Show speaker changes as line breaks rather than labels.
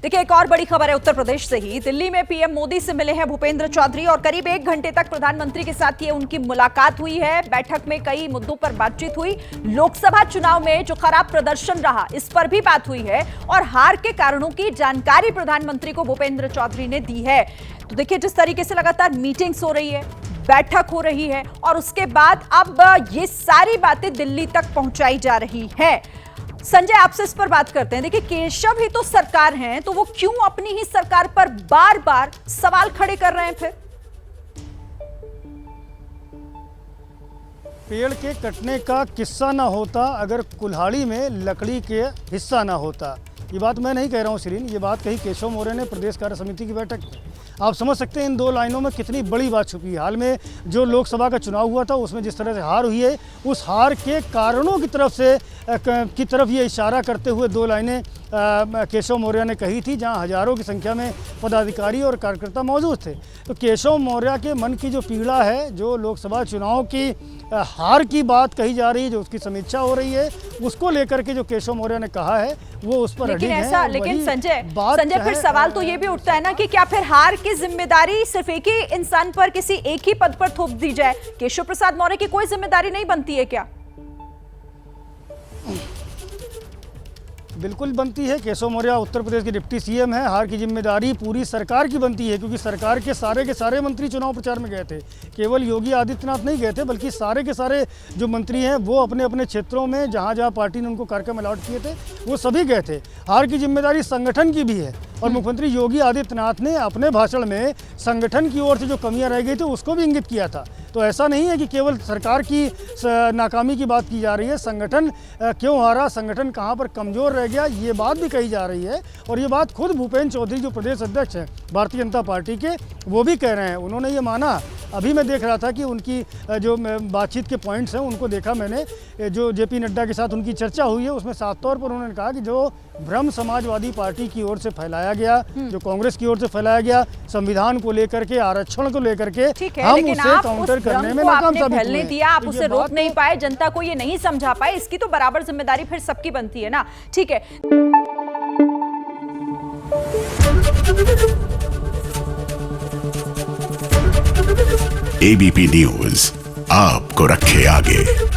देखिए, एक और बड़ी खबर है उत्तर प्रदेश से ही। दिल्ली में पीएम मोदी से मिले हैं भूपेंद्र चौधरी और करीब 1 घंटे तक प्रधानमंत्री के साथ ये उनकी मुलाकात हुई है। बैठक में कई मुद्दों पर बातचीत हुई। लोकसभा चुनाव में जो खराब प्रदर्शन रहा, इस पर भी बात हुई है और हार के कारणों की जानकारी प्रधानमंत्री को भूपेंद्र चौधरी ने दी है। तो देखिए, जिस तरीके से लगातार मीटिंग्स हो रही है, बैठक हो रही है और उसके बाद अब ये सारी बातें दिल्ली तक पहुंचाई जा रही है। संजय, आपसे इस पर बात करते हैं। देखिए, केशव ही तो सरकार हैं, तो वो क्यों अपनी ही सरकार पर बार बार सवाल खड़े कर रहे हैं? फिर
पेड़ के कटने का किस्सा ना होता अगर कुल्हाड़ी में लकड़ी के हिस्सा ना होता। ये बात मैं नहीं कह रहा हूँ शिरीन, ये बात कही केशव मौर्य ने प्रदेश कार्य समिति की बैठक में। आप समझ सकते हैं इन 2 लाइनों में कितनी बड़ी बात छुपी है। हाल में जो लोकसभा का चुनाव हुआ था, उसमें जिस तरह से हार हुई है, उस हार के कारणों की तरफ ये इशारा करते हुए 2 लाइनें केशव मौर्य ने कही थी, जहां हजारों की संख्या में पदाधिकारी और कार्यकर्ता मौजूद थे। तो केशव मौर्य के मन की जो पीड़ा है, जो लोकसभा चुनाव की हार की बात कही जा रही है, जो उसकी समीक्षा हो रही है, उसको लेकर के जो केशव मौर्य ने कहा है वो उस पर अडिग है।
लेकिन संजय फिर सवाल तो ये भी उठता है ना कि क्या फिर हार की जिम्मेदारी सिर्फ एक ही इंसान पर, किसी एक ही पद पर थोप दी जाए? केशव प्रसाद मौर्य की कोई जिम्मेदारी नहीं बनती है क्या?
बिल्कुल बनती है। केशव मौर्य उत्तर प्रदेश के डिप्टी सीएम है। हार की जिम्मेदारी पूरी सरकार की बनती है, क्योंकि सरकार के सारे मंत्री चुनाव प्रचार में गए थे। केवल योगी आदित्यनाथ नहीं गए थे, बल्कि सारे के सारे जो मंत्री हैं वो अपने अपने क्षेत्रों में जहां जहां पार्टी ने उनको कार्यक्रम अलॉट किए थे, वो सभी गए थे। हार की जिम्मेदारी संगठन की भी है और मुख्यमंत्री योगी आदित्यनाथ ने अपने भाषण में संगठन की ओर से जो कमियां रह गई थी उसको भी इंगित किया था। तो ऐसा नहीं है कि केवल सरकार की नाकामी की बात की जा रही है। संगठन क्यों हारा, संगठन कहां पर कमज़ोर रह गया, ये बात भी कही जा रही है। और ये बात खुद भूपेंद्र चौधरी जो प्रदेश अध्यक्ष हैं भारतीय जनता पार्टी के, वो भी कह रहे हैं। उन्होंने ये माना, अभी मैं देख रहा था कि उनकी जो बातचीत के पॉइंट्स हैं उनको देखा मैंने, जो जेपी नड्डा के साथ उनकी चर्चा हुई है, उसमें साफ तौर पर उन्होंने कहा कि जो भ्रम समाजवादी पार्टी की ओर से फैलाया गया, जो कांग्रेस की ओर से फैलाया गया, संविधान को लेकर के, आरक्षण को लेकर के, हम उसे काउंटर करने में नाकाम साबित हुए।
दिया, आप उसे रोक नहीं पाए, जनता को ये नहीं समझा पाए, इसकी तो बराबर जिम्मेदारी फिर सबकी बनती है ना। ठीक है।
एबीपी न्यूज आपको रखे आगे।